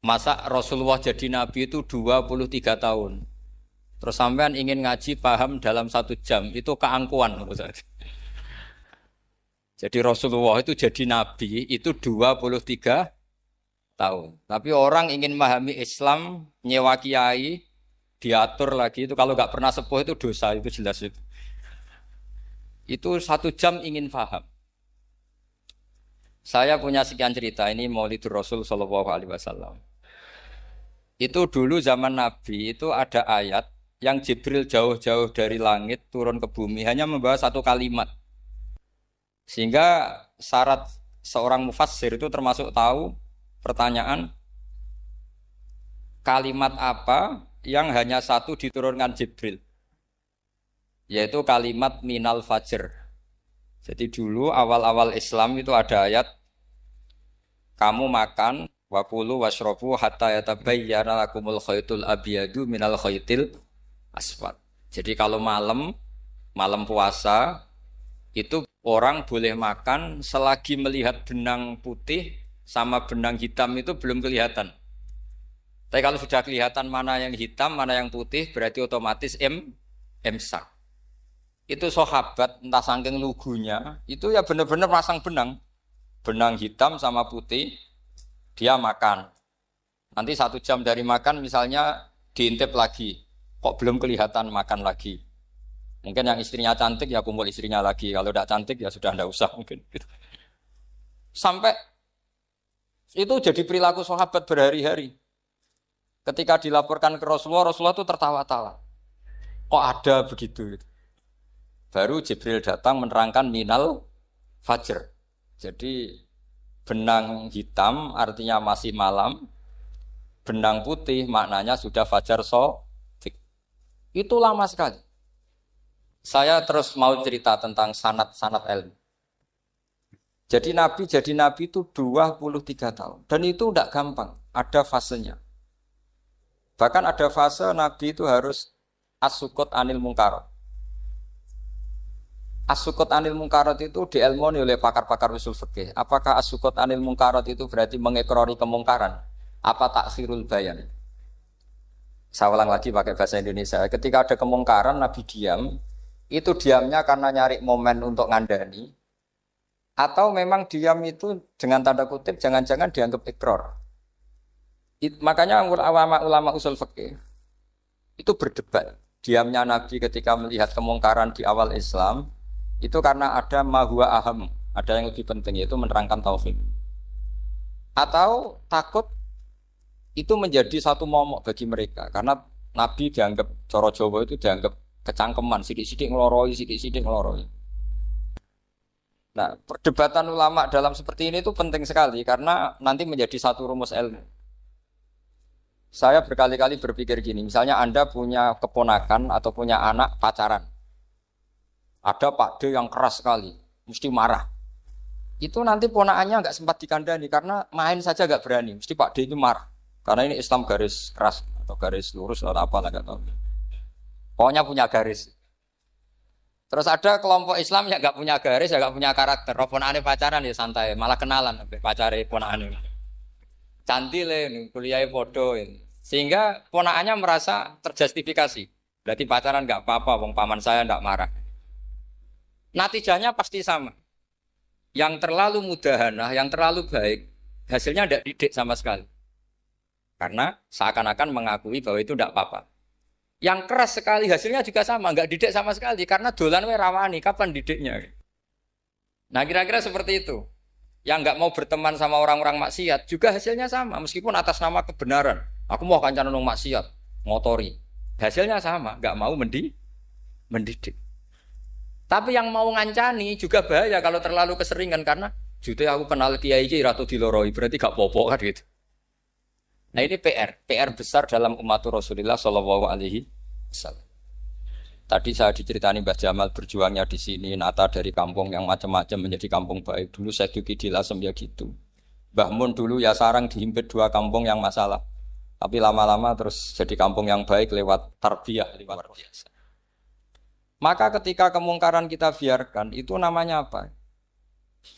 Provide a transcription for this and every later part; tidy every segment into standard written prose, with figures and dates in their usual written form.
Masa Rasulullah jadi nabi itu 23 tahun. Terus sampean ingin ngaji paham dalam 1 jam, itu keangkuhan menurut saya. Jadi Rasulullah itu jadi nabi itu 23 tahun. Tapi orang ingin memahami Islam, nyewa kiai, diatur lagi itu kalau nggak pernah sepuh itu dosa, itu jelas itu. Itu 1 jam ingin paham. Saya punya sekian cerita ini Maulidur Rasul Shallallahu Alaihi Wasallam. Itu dulu zaman Nabi itu ada ayat yang Jibril jauh-jauh dari langit turun ke bumi hanya membawa satu kalimat. Sehingga syarat seorang mufassir itu termasuk tahu pertanyaan kalimat apa yang hanya satu diturunkan Jibril, yaitu kalimat minal fajr. Jadi dulu awal-awal Islam itu ada ayat kamu makan wakulu washrobu hatta yatabayyana lakumul khaytul abyadu minal khaytil aswad. Jadi kalau malam puasa itu orang boleh makan selagi melihat benang putih sama benang hitam itu belum kelihatan. Tapi kalau sudah kelihatan mana yang hitam, mana yang putih, berarti otomatis imsak. Itu sahabat entah saking lugunya, itu ya benar-benar pasang benang hitam sama putih, dia makan. Nanti 1 jam dari makan misalnya diintip lagi, kok belum kelihatan makan lagi. Mungkin yang istrinya cantik ya kumpul istrinya lagi, kalau tidak cantik ya sudah tidak usah mungkin. Sampai itu jadi perilaku sahabat berhari-hari. Ketika dilaporkan ke Rasulullah, Rasulullah itu tertawa-tawa. Kok ada begitu? Baru Jibril datang menerangkan minal fajr. Jadi benang hitam artinya masih malam, benang putih maknanya sudah fajar shadiq. Itu lama sekali. Saya terus mau cerita tentang sanad-sanad ilmu. Jadi Nabi itu 23 tahun. Dan itu tidak gampang, ada fasenya. Bahkan ada fase Nabi itu harus as-sukut anil munkarat. As-sukut anil munkarat itu diilmoni oleh pakar-pakar usul fikih. Apakah as-sukut anil munkarat itu berarti mengekrori kemungkaran? Apa takhirul bayan? Saya ulang lagi pakai bahasa Indonesia. Ketika ada kemungkaran, Nabi diam. Itu diamnya karena nyari momen untuk ngandani. Atau memang diam itu dengan tanda kutip jangan-jangan dianggap ikrar. Makanya ulama usul fikih itu berdebat. Diamnya Nabi ketika melihat kemungkaran di awal Islam itu karena ada ma huwa aham, ada yang lebih penting yaitu menerangkan tauhid. Atau takut itu menjadi satu momok bagi mereka karena Nabi dianggap coro Jawa itu dianggap kecangkeman, sidik-sidik ngeloroi. Nah, perdebatan ulama dalam seperti ini itu penting sekali karena nanti menjadi satu rumus ilmu. Saya berkali-kali berpikir gini, misalnya Anda punya keponakan atau punya anak pacaran. Ada Pak D yang keras sekali, mesti marah. Itu nanti ponakannya nggak sempat dikandani karena main saja nggak berani, mesti Pak D itu marah. Karena ini Islam garis keras atau garis lurus atau apa nggak tahu. Pokoknya punya garis. Terus ada kelompok Islam yang nggak punya garis, ya nggak punya karakter. Ponakannya pacaran ya santai, malah kenalan pacare ponakannya. Cantik le, kuliah podo. Sehingga ponakannya merasa terjustifikasi. Berarti pacaran nggak apa-apa, wong paman saya nggak marah. Natijahnya pasti sama. Yang terlalu mudahanah, yang terlalu baik, hasilnya tidak didik sama sekali. Karena seakan-akan mengakui bahwa itu tidak apa-apa. Yang keras sekali hasilnya juga sama, nggak didik sama sekali. Karena dolan we rawani, kapan didiknya? Nah kira-kira seperti itu. Yang nggak mau berteman sama orang-orang maksiat juga hasilnya sama, meskipun atas nama kebenaran. Aku mau kancanan orang maksiat, ngotori. Hasilnya sama, nggak mau mendidik. Tapi yang mau ngancani juga bahaya kalau terlalu keseringan karena jute aku kenal kiai iki ratu diloroi, berarti gak popo kan gitu. Nah ini PR besar dalam umat Rasulullah Shallallahu Alaihi Wasallam. Tadi saya diceritani Mbah Jamal berjuangnya di sini, nata dari kampung yang macam-macam menjadi kampung baik. Dulu saya Duki di Lasem ya gitu. Mbah Mun dulu ya sarang dihimpit 2 kampung yang masalah. Tapi lama-lama terus jadi kampung yang baik lewat tarbiyah, lewat biasa. Maka ketika kemungkaran kita biarkan, itu namanya apa?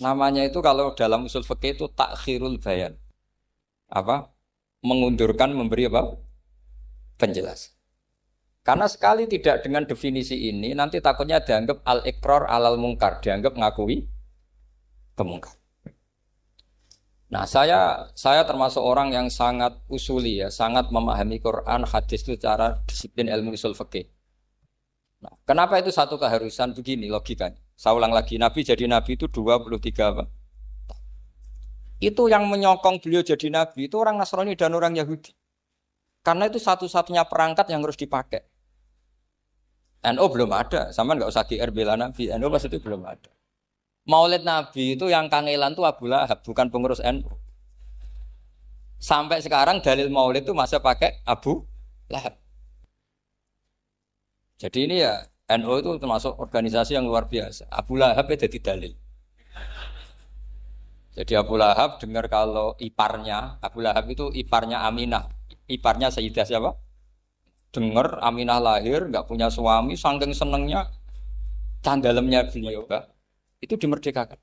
Namanya itu kalau dalam usul fikih itu takhirul bayan. Apa? mengundurkan memberi apa? Penjelasan. Karena sekali tidak dengan definisi ini, nanti takutnya dianggap al-iqrar alal mungkar, dianggap ngakui kemungkar. Nah, saya termasuk orang yang sangat usuli ya, sangat memahami Quran, hadis itu secara disiplin ilmu usul fikih. Nah, kenapa itu satu keharusan begini logikanya? Saya ulang lagi, Nabi jadi Nabi itu 23 apa? Itu yang menyokong beliau jadi Nabi itu orang Nasrani dan orang Yahudi. Karena itu satu-satunya perangkat yang harus dipakai. NU belum ada, sama nggak usah GR bela Nabi, NU pas itu belum ada. Maulid Nabi itu yang kangelan itu Abu Lahab, bukan pengurus NU. Sampai sekarang dalil maulid itu masih pakai Abu Lahab. Jadi ini ya NU itu termasuk organisasi yang luar biasa. Abu Lahab itu jadi dalil. Jadi Abu Lahab dengar kalau iparnya, Abu Lahab itu iparnya Aminah, iparnya Sayyidah siapa? Dengar Aminah lahir, nggak punya suami, saking senengnya, canggalemnya beliau, itu dimerdekakan.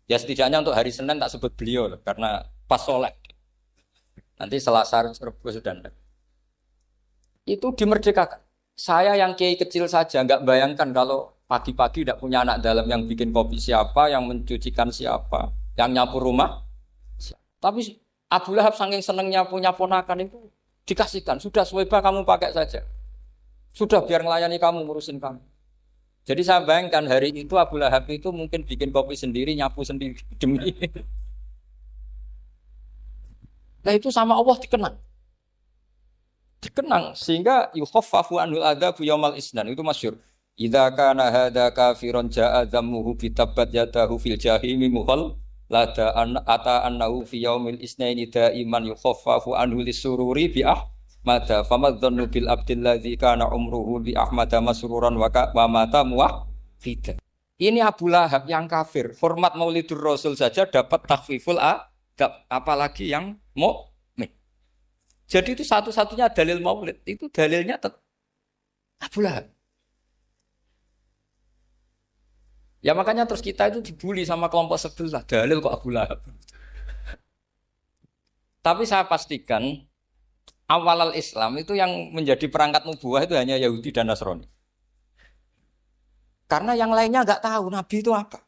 Ya setidaknya untuk hari Senin tak sebut beliau loh, karena pas soleh. Nanti Selasa Rabu sudah ada. Itu dimerdekakan. Saya yang kiai kecil saja nggak bayangkan kalau pagi-pagi tidak punya anak dalam yang bikin kopi siapa, yang mencucikan siapa, yang nyapu rumah. Tapi Abu Lahab saking senengnya punya ponakan itu dikasihkan. Sudah Suwaibah kamu pakai saja. Sudah biar melayani kamu, ngurusin kamu. Jadi saya bayangkan hari itu Abu Lahab itu mungkin bikin kopi sendiri, nyapu sendiri demi. Nah itu sama Allah dikenang. Dikenang sehingga yukhaffafu anhul adzabu yaumal isnan itu masyhur. Idza kana hadza kafiron ja'a dhammuhu bi tabbat yadahu fil jahimi muhal lada an ata annahu fi yaumil isnaini daiman yukhaffafu anhu lisururi bi mada famadzannu bil abdil ladzi kana umruhu bi ahmada masruran wa mata muwahhida. Ini Abu Lahab yang kafir, hormat Maulidur Rasul saja dapat takhfiful adab, apalagi yang mukmin. Jadi itu satu-satunya dalil Maulid, itu dalilnya Abu Lahab. Ya makanya terus kita itu dibully sama kelompok sebelah, dalil kok Abu Lahab. Tapi saya pastikan awal Islam itu yang menjadi perangkat nubuah itu hanya Yahudi dan Nasrani. Karena yang lainnya nggak tahu Nabi itu apa.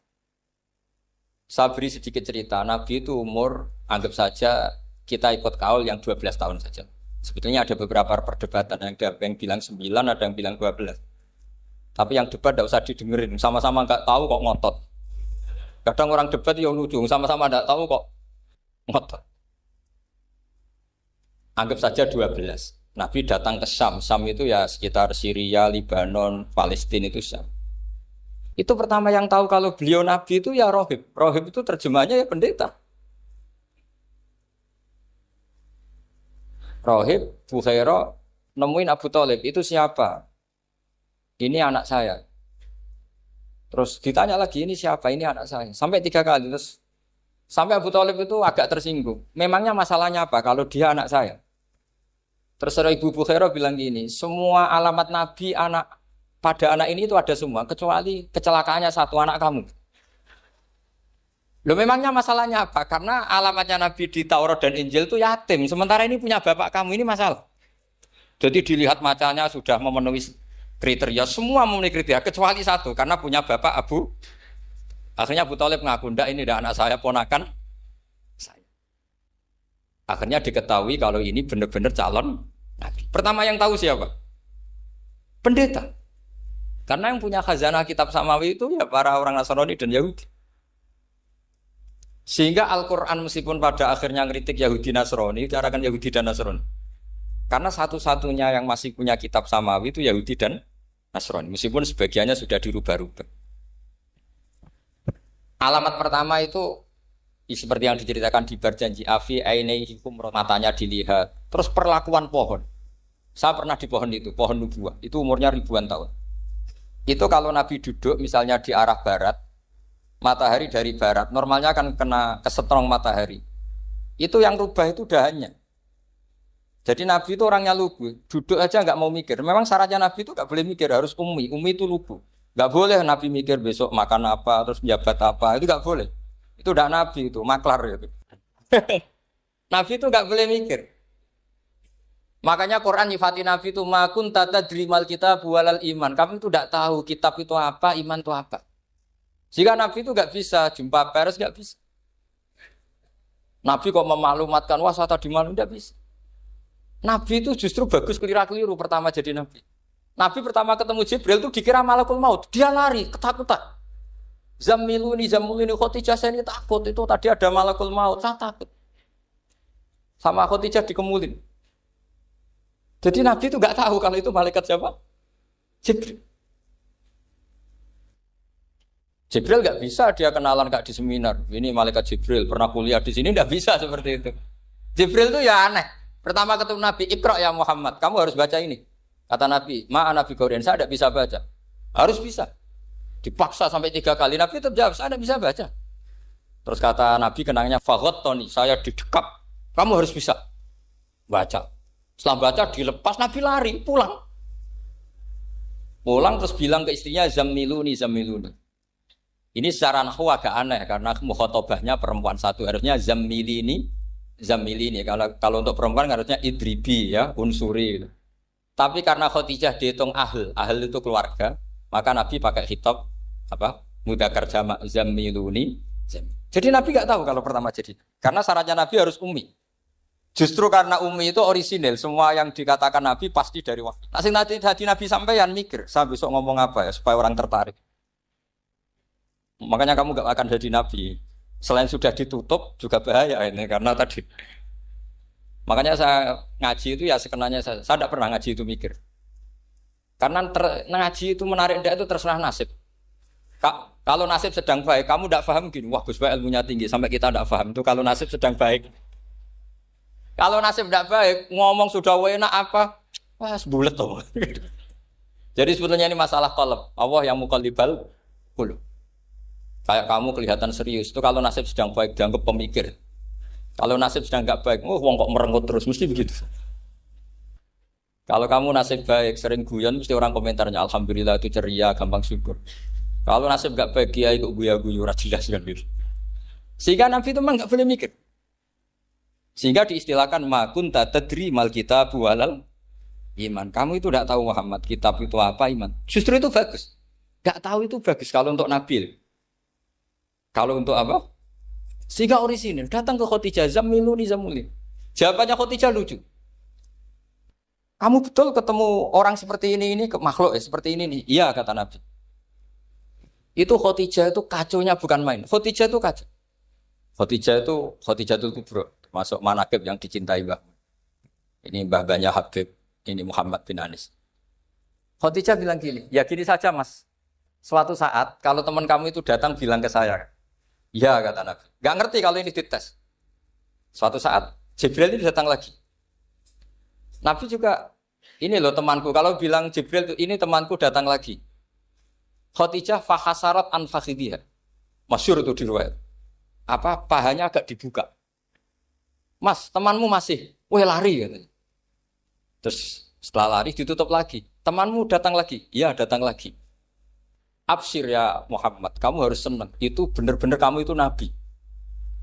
Saya beri sedikit cerita, Nabi itu umur, anggap saja kita ikut kaul yang 12 tahun saja. Sebetulnya ada beberapa perdebatan, ada yang bilang 9, ada yang bilang 12. Tapi yang debat tidak usah didengerin, sama-sama nggak tahu kok ngotot. Kadang orang debat yang lucu, sama-sama nggak tahu kok ngotot. Anggap saja 12. Nabi datang ke Syam. Syam itu ya sekitar Syria, Lebanon, Palestina itu Syam. Itu pertama yang tahu kalau beliau Nabi itu ya rohib. Rohib itu terjemahnya ya pendeta. Rohib, Bukhaira, nemuin Abu Thalib. Itu siapa? Ini anak saya. Terus ditanya lagi, ini siapa? Ini anak saya. Sampai 3 kali. Terus sampai Abu Thalib itu agak tersinggung. Memangnya masalahnya apa kalau dia anak saya? Terserah Ibu Bukhairah bilang gini, semua alamat Nabi pada anak ini itu ada semua, kecuali kecelakaannya satu, anak kamu. Loh memangnya masalahnya apa? Karena alamatnya Nabi di Taurat dan Injil itu yatim, sementara ini punya bapak kamu, ini masalah. Jadi dilihat macanya sudah memenuhi kriteria, semua memenuhi kriteria, kecuali satu, karena punya bapak Abu. Akhirnya Abu Thalib ngaku, ndak ini ndak anak saya, ponakan saya. Akhirnya diketahui kalau ini benar-benar calon Nabi. Pertama yang tahu siapa? Pendeta. Karena yang punya khazanah kitab samawi itu ya para orang Nasrani dan Yahudi. Sehingga Al-Quran meskipun pada akhirnya ngeritik Yahudi Nasrani, carakan Yahudi dan Nasrani. Karena satu-satunya yang masih punya kitab samawi itu Yahudi dan Nasrani. Meskipun sebagiannya sudah dirubah-rubah. Alamat pertama itu seperti yang diceritakan di berjanji afi ainaihikum, matanya dilihat. Terus perlakuan pohon. Saya pernah di pohon itu, pohon nubuah. Itu umurnya ribuan tahun. Itu kalau Nabi duduk misalnya di arah barat, matahari dari barat, normalnya akan kena kesetrong matahari. Itu yang rubah itu dahannya. Jadi Nabi itu orangnya lugu, duduk aja nggak mau mikir. Memang syaratnya Nabi itu nggak boleh mikir, harus ummi. Ummi itu lugu. Nggak boleh Nabi mikir besok makan apa, terus menjabat apa, itu nggak boleh. Itu udah Nabi itu, maklar itu. Nabi itu nggak boleh mikir. Makanya Quran nyifati Nabi itu makun tata drimal kita bualal iman. Kami itu tidak tahu kitab itu apa, iman itu apa. Jika Nabi itu nggak bisa jumpa pers, nggak bisa. Nabi kok memaklumatkan wasata di malu, nggak bisa. Nabi itu justru bagus keliru pertama jadi Nabi. Nabi pertama ketemu Jibril itu dikira malakul maut, dia lari ketakutan. Zamiluni Khotijah saya ini takut itu tadi ada malakul maut, saya takut. Sama Khotijah dikemulin. Jadi Nabi itu nggak tahu kalau itu malaikat siapa? Jibril. Jibril nggak bisa dia kenalan nggak di seminar. Ini malaikat Jibril pernah kuliah di sini, nggak bisa seperti itu. Jibril itu ya aneh. Pertama ketemu Nabi, Iqra ya Muhammad, kamu harus baca ini. Kata Nabi, Nabi Qaurien, saya tidak bisa baca. Harus bisa. Dipaksa sampai 3 kali. Nabi tetap jawab, saya tidak bisa baca. Terus kata Nabi kenangnya, Tony, saya didekap. Kamu harus bisa baca. Setelah baca dilepas, Nabi lari, pulang. Pulang terus bilang ke istrinya, Zamiluni. Ini secara nahwu agak aneh, karena mukhotobahnya perempuan satu. Harusnya Zamilini. Kalau untuk perempuan harusnya idribi ya, unsuri. Gitu. Tapi karena Khadijah dihitung ahl itu keluarga, maka Nabi pakai khitab mudzakkar jamak Zamiluni. Jadi Nabi nggak tahu kalau pertama jadi. Karena syaratnya Nabi harus ummi. Justru karena ummi itu orisinil, semua yang dikatakan Nabi pasti dari wahyu. Nanti hati Nabi sampeyan mikir, saya besok ngomong apa ya supaya orang tertarik. Makanya kamu gak akan jadi Nabi. Selain sudah ditutup juga bahaya ini karena tadi. Makanya saya ngaji itu ya sekenanya saya tidak pernah ngaji itu mikir. Karena ngaji itu menarik ndak itu terserah nasib. Kalau nasib sedang baik, kamu tidak paham gini, wah Gus Baik ilmunya tinggi sampai kita tidak paham itu kalau nasib sedang baik. Kalau nasib tidak baik, ngomong sudah enak apa? Wah, sebulet tuh. Jadi sebetulnya ini masalah qalb. Allah yang muqallibal qulub. Kayak kamu kelihatan serius itu kalau nasib sedang baik dianggap pemikir. Kalau nasib sedang enggak baik, wong kok merenggut terus mesti begitu. Kalau kamu nasib baik sering guyon mesti orang komentarnya alhamdulillah itu ceria, gampang syukur. Kalau nasib enggak baik kiai kok guya-guyu ora jelas kan gitu. Sehingga Nabi itu memang enggak boleh mikir. Sehingga diistilahkan makun tadri mal kitab walal iman. Kamu itu tidak tahu Muhammad kitab itu apa iman. Justru itu bagus. Enggak tahu itu bagus kalau untuk Nabi. Kalau untuk apa? Sehingga orisinil datang ke Khadijah Zamiluni. Jawabannya Khadijah lucu. Kamu betul ketemu orang seperti ini ke makhluk seperti ini nih. Iya kata Nabi. Itu Khadijah itu kacaunya bukan main. Khadijah itu kacau. Khadijatul Kubra, termasuk manaqib yang dicintai Mbah. Ini mbah-mbahnya Habib, ini Muhammad bin Anis. Khadijah bilang gini, ya gini saja Mas. Suatu saat kalau teman kamu itu datang bilang ke saya, ya kata Nabi. Gak ngerti kalau ini dites. Suatu saat Jibril itu datang lagi. Nabi juga, ini loh temanku. Kalau bilang Jibril ini temanku datang lagi. Khadijah fahasarat an fakhidhiha. Masyhur itu di riwayat. Pahanya agak dibuka. Mas, temanmu masih, lari katanya. Terus setelah lari ditutup lagi. Temanmu datang lagi. Iya, datang lagi. Absyir ya Muhammad, kamu harus senang. Itu benar-benar kamu itu nabi.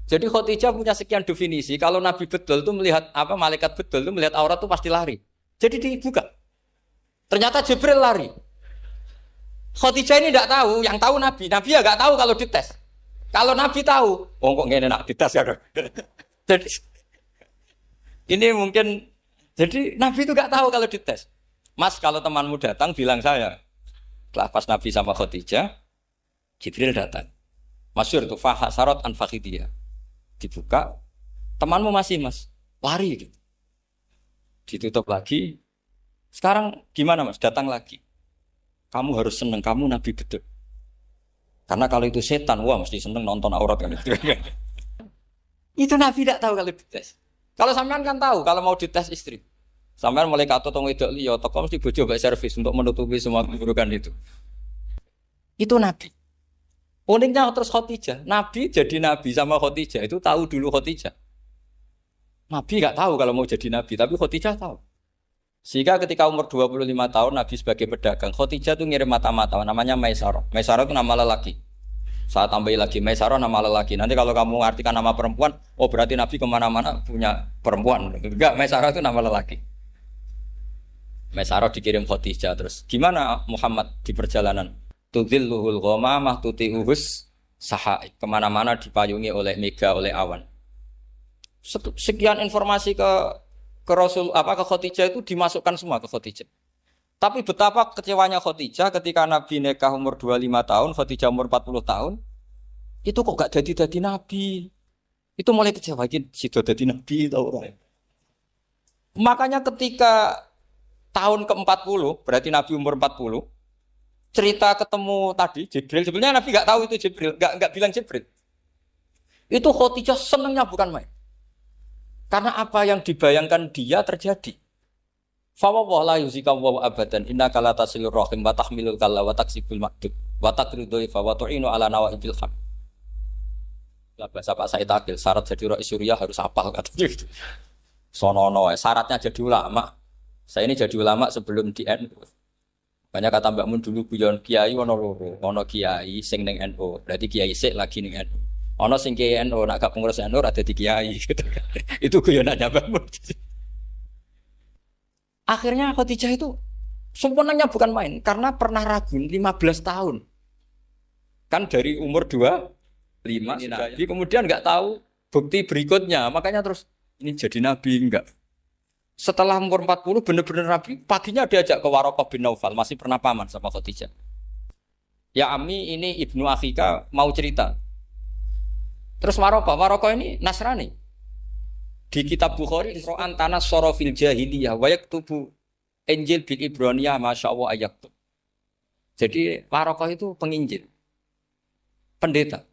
Jadi Khadijah punya sekian definisi. Kalau nabi betul itu melihat malaikat betul itu melihat aurat itu pasti lari. Jadi dibuka. Ternyata Jibril lari. Khadijah ini tidak tahu, yang tahu nabi. Nabi ya nggak tahu kalau dites. Kalau nabi tahu, kok ngene nak dites ya. Jadi ini mungkin jadi nabi itu nggak tahu kalau dites. Mas, kalau temanmu datang bilang saya. Setelah pas Nabi sama Khadijah, Jibril datang. Masyhur itu fahasarat an fakhidhiha. Dibuka, temanmu masih Mas, lari gitu. Ditutup lagi. Sekarang gimana Mas? Datang lagi. Kamu harus senang, kamu Nabi betul. Karena kalau itu setan, wah mesti senang nonton aurat kan itu. Itu Nabi tidak tahu kalau dites. Kalau sampean kan tahu kalau mau dites istri. Sampean mulai kato tong wedok liya teko mesti bojo mbek servis untuk menutupi semua keburukan itu. Itu Nabi. Uniknya terus Khadijah, Nabi jadi Nabi sama Khadijah itu tahu dulu Khadijah. Nabi enggak tahu kalau mau jadi Nabi, tapi Khadijah tahu. Sehingga ketika umur 25 tahun Nabi sebagai pedagang, Khadijah itu ngirim mata-mata namanya Maisarah. Maisarah itu nama lelaki. Saya tambahin lagi Maisarah nama lelaki. Nanti kalau kamu artikan nama perempuan, oh berarti Nabi kemana-mana punya perempuan. Enggak, Maisarah itu nama lelaki. Maisarah dikirim Khadijah terus. Gimana Muhammad di perjalanan? Tudhilluhul ghamamah tuti'uhus sahaik. Kemana-mana dipayungi oleh mega, oleh awan. Sekian informasi ke Rasul ke Khadijah itu dimasukkan semua ke Khadijah. Tapi betapa kecewanya Khadijah ketika Nabi nikah umur 25 tahun, Khadijah umur 40 tahun. Itu kok gak jadi Nabi. Itu mulai kecewa, sido jadi Nabi tahu. Makanya ketika tahun ke-40, berarti Nabi umur 40, cerita ketemu tadi Jibril, sebenarnya Nabi gak tahu itu Jibril, gak bilang Jibril. Itu Khadijah senangnya bukan main. Karena apa yang dibayangkan dia terjadi. Fa wa la yuzika wa abadan innaka la tasilur rahim wa tahmilul kalla wa taksibul maqdud wa taqridu fa wa tu'inu ala nawaibil haq. Lah bahasa Pak Said Akil syarat jadi rais Suriah harus hafal katanya gitu. Sonono syaratnya jadi ulama. Saya ini jadi ulama sebelum di NU. Banyak kata Mbak Mun dulu guyon kiai ono loro, ono kiai sing ning NU, berarti kiai sik lagi ning NU. Ono sing kiai NU nak gak pengurus NU ora dadi kiai gitu. Itu guyonannya Mbak Mun. Akhirnya Khadijah itu sempurnanya bukan main karena pernah ragu 15 tahun. Kan dari umur 25 Nabi kemudian enggak tahu bukti berikutnya. Makanya terus ini jadi Nabi enggak. Setelah umur 40 benar-benar Nabi, paginya diajak ke Waraqah bin Naufal, masih pernah paman sama Khadijah. Ya Ami ini Ibnu Akhika mau cerita. Terus Waraqah ini Nasrani. Di kitab Bukhari Ro'an tanah sorofil jahiliyah wa yaktubu Injil bil Ibraniyah masya Allah ayaktub. Jadi Waraqah itu penginjil, pendeta.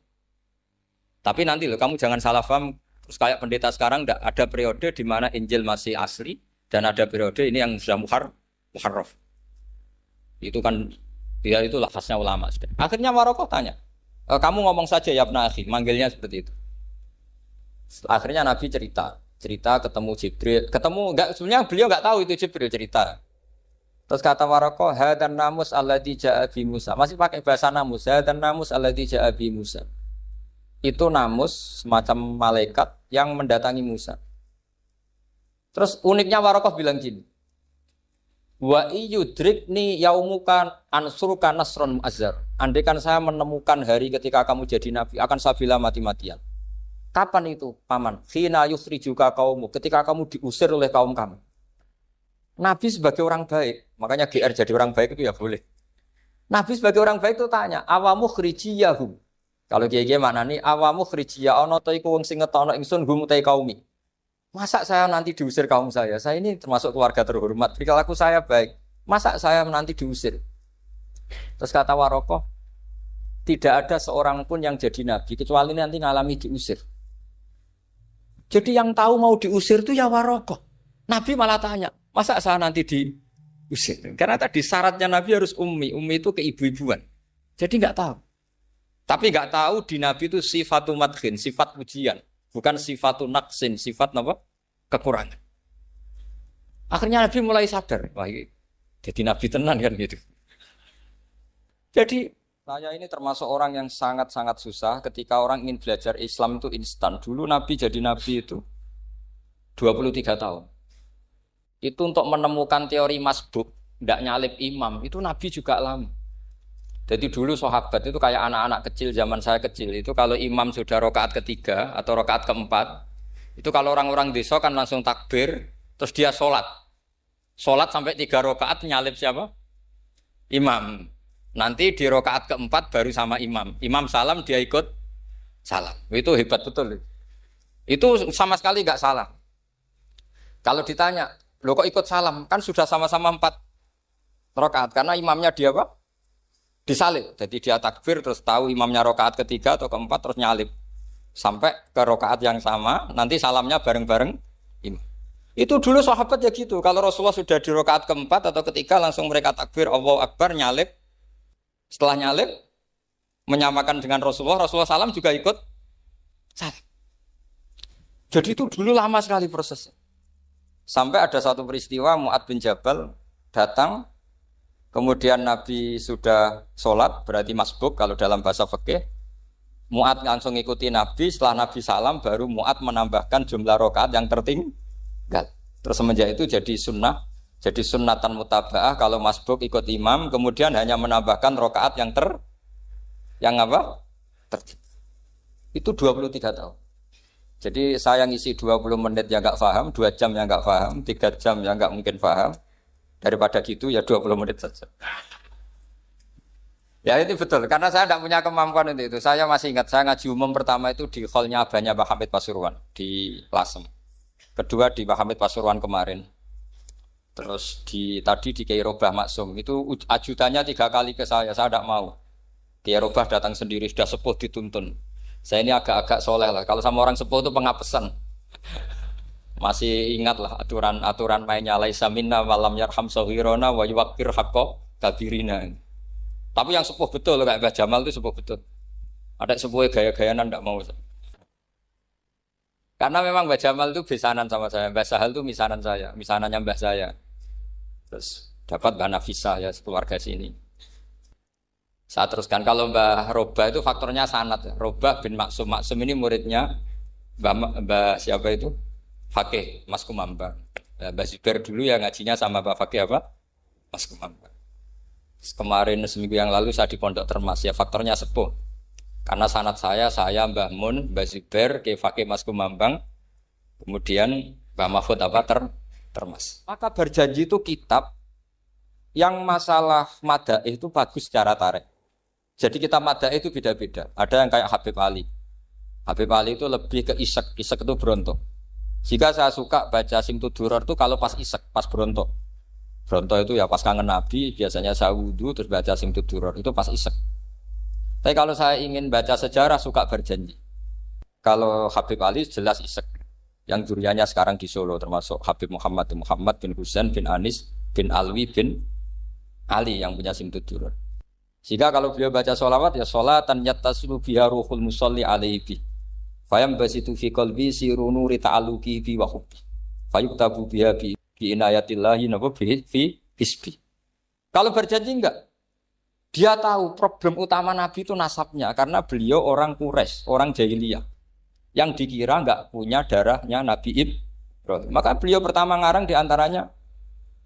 Tapi nanti loh kamu jangan salah paham. Terus kayak pendeta sekarang ada periode di mana Injil masih asli dan ada periode ini yang sudah muharraf. Itu kan dia itu lafaznya ulama. Akhirnya Waraqah tanya, kamu ngomong saja ya Ibnu Akhi, manggilnya seperti itu. Akhirnya Nabi cerita ketemu Jibril, sebenarnya beliau enggak tahu itu Jibril cerita. Terus kata Waraqah, hadan namus alladzi ja'a bi Musa. Masih pakai bahasa namus, hadan namus alladzi ja'a bi Musa. Itu namus semacam malaikat yang mendatangi Musa. Terus uniknya Waraqah bilang gini, wa iyudrikni yaumuka ansuruka nasron mu'azzar. Andaikan saya menemukan hari ketika kamu jadi nabi, akan saya bila mati-matian. Kapan itu, paman? Khina yukhrijuka kaumu, ketika kamu diusir oleh kaum kamu. Nabi sebagai orang baik, makanya GR jadi orang baik itu ya boleh. Nabi sebagai orang baik itu tanya, awamu khrijiyahum. Kalau kiai-kiai maknani awamu khrijiyah ana ta iku wong sing ngetono ingsun hum utai kaumi. Masa saya nanti diusir kaum saya? Saya ini termasuk keluarga terhormat. Perilaku saya baik. Masa saya nanti diusir? Terus kata Waraqah, tidak ada seorang pun yang jadi nabi kecuali nanti ngalami diusir. Jadi yang tahu mau diusir itu ya Waraqah. Nabi malah tanya, masa saya nanti diusir? Karena tadi syaratnya Nabi harus ummi. Ummi itu keibu-ibuan. Jadi enggak tahu. Tapi enggak tahu di Nabi itu sifatu madkhin, sifat pujian. Bukan sifatu naqsin, sifat apa? Kekurangan. Akhirnya Nabi mulai sadar. Wah, jadi Nabi tenan kan gitu. Jadi saya ini termasuk orang yang sangat-sangat susah ketika orang ingin belajar Islam itu instan. Dulu Nabi jadi Nabi itu 23 tahun. Itu untuk menemukan teori masbuk, tidak nyalip imam, itu Nabi juga lama. Jadi dulu sahabat itu kayak anak-anak kecil zaman saya kecil. Itu kalau imam sudah rakaat ketiga atau rakaat keempat, itu kalau orang-orang desa kan langsung takbir, terus dia sholat. Sholat sampai 3 rakaat nyalip siapa? Imam. Nanti di rakaat keempat baru sama imam. Imam salam dia ikut salam. Itu hebat betul. Itu sama sekali nggak salah. Kalau ditanya, lo kok ikut salam? Kan sudah sama-sama 4 rakaat. Karena imamnya dia apa? Disalib. Jadi dia takbir terus tahu imamnya rakaat ketiga atau keempat terus nyalip. Sampai ke rakaat yang sama, nanti salamnya bareng-bareng imam. Itu dulu sahabat ya gitu. Kalau Rasulullah sudah di rakaat keempat atau ketiga langsung mereka takbir Allahu Akbar nyalip. Setelah nyalip menyamakan dengan Rasulullah salam juga ikut salam. Jadi itu dulu lama sekali prosesnya. Sampai ada satu peristiwa Mu'adz bin Jabal datang, kemudian Nabi sudah sholat, berarti masbuk kalau dalam bahasa fikih. Mu'ad langsung ikuti Nabi, setelah Nabi salam baru Mu'ad menambahkan jumlah rakaat yang tertinggal. Terus semenjak itu jadi sunnah, jadi sunnatan mutaba'ah kalau masbuk ikut imam, kemudian hanya menambahkan rakaat yang apa? Tertinggal. Itu 23 tahun. Jadi saya ngisi 20 menit yang enggak paham, 2 jam yang enggak paham, 3 jam yang enggak mungkin paham. Daripada gitu ya 20 menit saja. Ya itu betul, karena saya tidak punya kemampuan untuk itu. Saya masih ingat, saya ngaji umum pertama itu di hallnya abahnya Pak Hamid Pasuruan di Lasem. Kedua di Pak Hamid Pasuruan kemarin. Terus tadi di Kiai Robah Maksum, itu ajudannya 3 kali ke saya tidak mau. Kiai Robah datang sendiri, sudah sepuh dituntun. Saya ini agak-agak soleh lah, kalau sama orang sepuh itu pengapesan. Masih ingat lah aturan mainnya laisa minna walam yarham saghirana wa yuwaqqir haqqa kabirina. Tapi yang sepuh betul kayak Mbah Jamal itu sepuh betul. Ada sepuh gaya-gayanan tidak mau. Karena memang Mbah Jamal itu besanan sama saya, Mbah Sahal itu misanan saya, misanannya Mbah saya. Terus dapat Mbah Nafisah ya keluarga sini. Saya teruskan kalau Mbah Robah itu faktornya sanad. Robah bin Maksum, Maksum ini muridnya Mbah siapa itu? Fakih Mas Kumambang. Mbah Zubair dulu ya ngajinya sama Mbah Fakih apa? Mas Kumambang. Kemarin seminggu yang lalu saya di Pondok Termas ya faktornya sepuh. Karena sanad saya Mbah Mun, Mbah Zubair, Kiai Fakih Mas Kumambang, kemudian Mbah Mahfud apa Termas. Maka berjanji itu kitab yang masalah madaih itu bagus secara tarikh. Jadi kita madaih itu beda-beda. Ada yang kayak Habib Ali. Habib Ali itu lebih ke isek itu berontok. Jika saya suka baca Simtud Duror itu kalau pas isek, pas berontok. Bronto itu ya pas kangen Nabi, biasanya saya wudhu terus baca Simtud Duror, itu pas isek. Tapi kalau saya ingin baca sejarah suka berjanji. Kalau Habib Ali jelas isek. Yang duriannya sekarang di Solo termasuk Habib Muhammad bin Husain bin Anis bin Alwi bin Ali yang punya Simtud Duror. Jika kalau beliau baca sholawat ya sholatan yattasilu biha ruhul musalli alaihi. Fayam basitu fi qalbi sirunu rita'aluki bi wa hubbi. Fayuktabu biha bi inayatillahi nabu fi hisbi. Kalau berjanji enggak, dia tahu problem utama Nabi itu nasabnya karena beliau orang Quraisy, orang jahiliyah yang dikira enggak punya darahnya Nabi Ibrahim. Maka beliau pertama ngarang diantaranya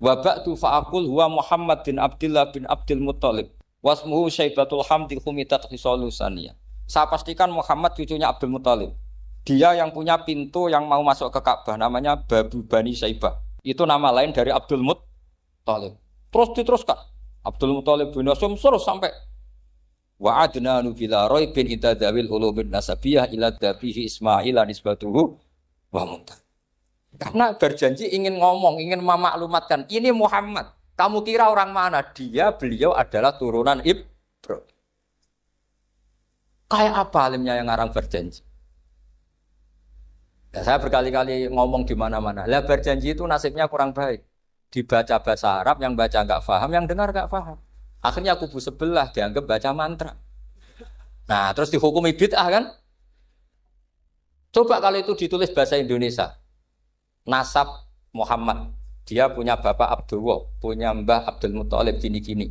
wa ba'du fa'aqul huwa Muhammad bin Abdullah bin Abdul Muttalib wasmuhu Syaibatul Hamdi khumitat khisalusaniyah. Saya pastikan Muhammad cucunya Abdul Muttalib. Dia yang punya pintu yang mau masuk ke Ka'bah namanya Babu Bani Syaibah. Itu nama lain dari Abdul Muttalib. Terus diteruskan. Abdul Muttalib bin Hasyim terus sampai wa adnanu bila raibin itadawil ulubin nasabiyah ila dabihi Ismail nisbatuhu wa muntah. Karena berjanji ingin ngomong, ingin memaklumatkan ini Muhammad. Kamu kira orang mana? Beliau adalah turunan Ibrahim. Kayak apa alimnya yang ngarang berjanji? Ya, saya berkali-kali ngomong di mana-mana. Lah berjanji itu nasibnya kurang baik. Dibaca bahasa Arab, yang baca enggak paham, yang dengar enggak paham. Akhirnya kubu sebelah dianggap baca mantra. Nah, terus dihukumi bid'ah kan? Coba kalau itu ditulis bahasa Indonesia. Nasab Muhammad. Dia punya bapak Abdullah, punya mbah Abdul Muttalib gini-gini.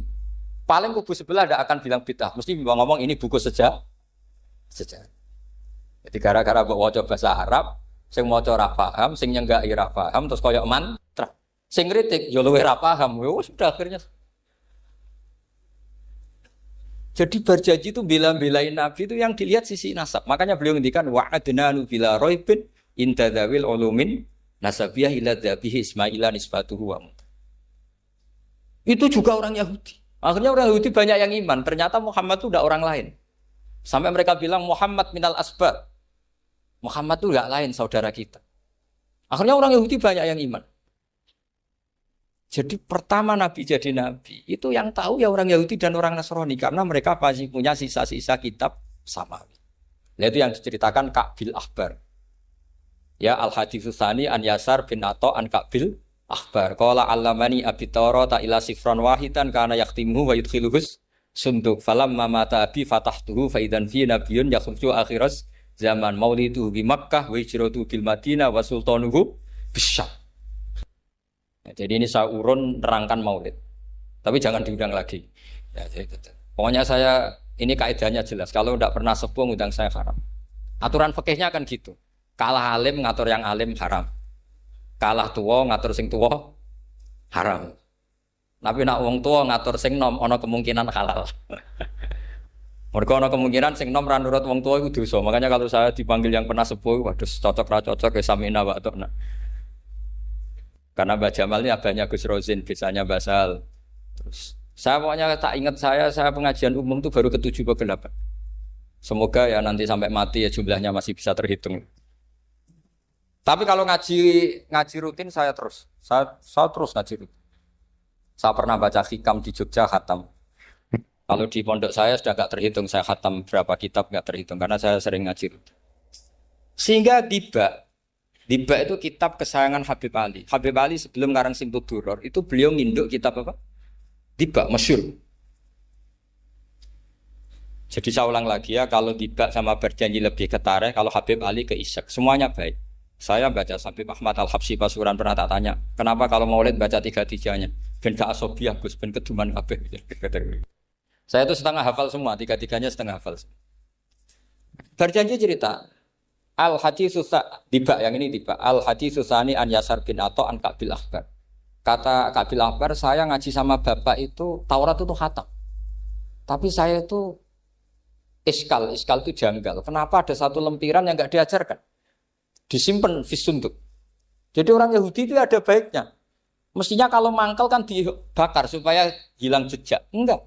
Paling kubu sebelah tidak akan bilang bid'ah. Mesti ngomong ini buku sejarah. Jadi gara-gara bawa bahasa Arab, sing maca ora paham, sing nyenggaki ora paham, terus koyo mantra. Sing kritik yo luwih ora paham. Sudah akhirnya. Jadi berjanji itu bela-belain Nabi itu yang dilihat sisi nasab. Makanya beliau ngendikan wa'adnanu bila raibin intadzawil ulumin nasabiyah ila dzabihi Ismaila nisbatuhu wa. Itu juga orang Yahudi. Akhirnya orang Yahudi banyak yang iman. Ternyata Muhammad itu udah orang lain. Sampai mereka bilang Muhammad minal asbab. Muhammad itu enggak lain saudara kita. Akhirnya orang Yahudi banyak yang iman. Jadi pertama Nabi jadi Nabi, itu yang tahu ya orang Yahudi dan orang Nasrani. Karena mereka pasti punya sisa-sisa kitab samawi. Nah, itu yang diceritakan Ka'bil Ahbar. Ya Al-Haditsus Tsani an Yasar bin Atha an Ka'bil Ahbar. Qala 'allamani Abi Tawrata ila sifran wahidan kana yaktimuhu wa yudkhiluhus sunduk. Falamma mata abi fatahtuhu fa idzan fi nabiyyun yakhruju akhiras zaman maulidu bi Makkah wa hijratu bil Madinah wa sultanuhu bisyam. Ya, jadi ini saya urun nerangkan maulid. Tapi jangan diundang lagi. Ya, jadi, pokoknya saya ini kaidahnya jelas. Kalau tidak pernah sepuh ngundang saya haram. Aturan fikihnya kan gitu. Kalah alim ngatur yang alim haram. Kalah tua ngatur sing tua haram. Tapi nak wong tua ngatur sing nom ana kemungkinan halal. Mergo ana kemungkinan sing nom ra nurut wong tua iku dosa. Makanya kalau saya dipanggil yang pernah sepuh, waduh cocok ra cocok ya samina wa ta'na. Karena Mbak Jamal ini abahnya Gus Rozin, biasanya Basal. Terus saya pokoknya tak ingat saya pengajian umum itu baru ke-7 ke 8. Semoga ya nanti sampai mati ya jumlahnya masih bisa terhitung. Tapi kalau ngaji rutin saya terus. Saya terus ngaji rutin. Saya pernah baca hikam di Jogja khatam. Kalau di pondok saya sudah enggak terhitung saya khatam berapa kitab enggak terhitung karena saya sering ngaji rutin. Sehingga Diba itu kitab kesayangan Habib Ali. Habib Ali sebelum ngarang Simtud Duror itu beliau nginduk kitab apa? Diba, masyhur. Jadi saya ulang lagi ya, kalau Diba sama Berjanji lebih ke tarikh, kalau Habib Ali ke Isyak, semuanya baik. Saya baca Habib Ahmad Al-Habsyi Pasuruan pernah tak tanya, kenapa kalau Maulid baca 3-3-nya? Ben gak asobiah Gus, ben keduman kabeh. Saya itu setengah hafal semua, 3-3-nya setengah hafal. Berjanji cerita Al-Haditsu Diba yang ini Diba. Al-Haditsu Tsani an Yasar bin Atha an Kabil Akbar. Kata Kabil Akbar, saya ngaji sama bapak itu Taurat itu khatam. Tapi saya itu iskal itu janggal. Kenapa ada satu lempiran yang enggak diajarkan? Disimpan fisunduk. Jadi orang Yahudi itu ada baiknya. Mestinya kalau mangkal kan dibakar supaya hilang jejak. Enggak.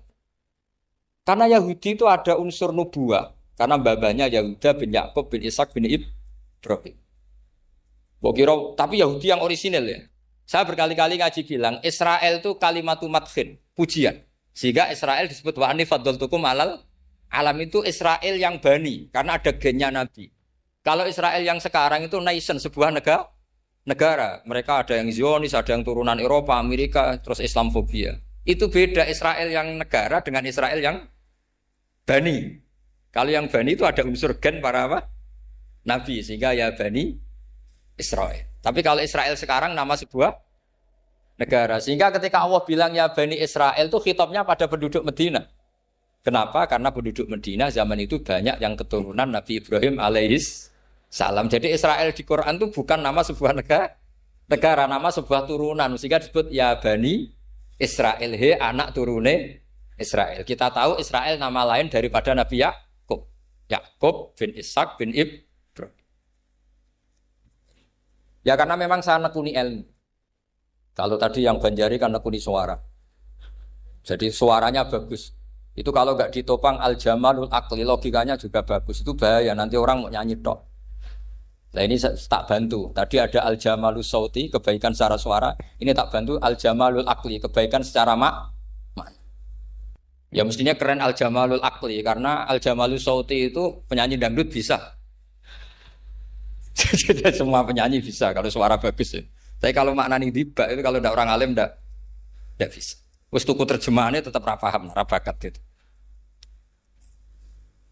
Karena Yahudi itu ada unsur nubuah. Karena babanya Yahuda bin Yakub bin Ishak bin Ibrahim. Tapi Yahudi yang orisinal ya. Saya berkali-kali ngaji bilang Israel itu kalimatu madhin, pujian. Sehingga Israel disebut wa ani faddaltukum alal alam itu Israel yang bani karena ada gennya Nabi. Kalau Israel yang sekarang itu nation sebuah negara. Mereka ada yang Zionis, ada yang turunan Eropa, Amerika, terus Islamofobia. Itu beda Israel yang negara dengan Israel yang bani. Kalau yang Bani itu ada unsur gen para apa? Nabi, sehingga ya Bani Israel. Tapi kalau Israel sekarang nama sebuah negara. Sehingga ketika Allah bilang ya Bani Israel itu khitabnya pada penduduk Medina. Kenapa? Karena penduduk Medina zaman itu banyak yang keturunan Nabi Ibrahim alaihis salam. Jadi Israel di Quran itu bukan nama sebuah negara, nama sebuah turunan. Sehingga disebut ya Bani Israel, he anak turune Israel. Kita tahu Israel nama lain daripada Nabi Yakub bin Ishak bin Ibrahim. Ya karena memang saya nekuni ilmu. Kalau tadi yang Banjari kan nekuni suara. Jadi suaranya bagus. Itu kalau nggak ditopang al-jamalul akli, logikanya juga bagus. Itu bahaya, nanti orang mau nyanyi tok. Nah ini tak bantu. Tadi ada al-jamalus sauti, kebaikan secara suara. Ini tak bantu al-jamalul akli, kebaikan secara makna. Ya mestinya keren Al-Jamalul Akli karena Al-Jamalul Sauti itu penyanyi dangdut bisa. Jadi semua penyanyi bisa kalau suara bagus ya. Tapi kalau maknani Diba itu kalau tidak orang alim tidak bisa. Wis tuku terjemahannya tetap ra paham, ra bakat gitu.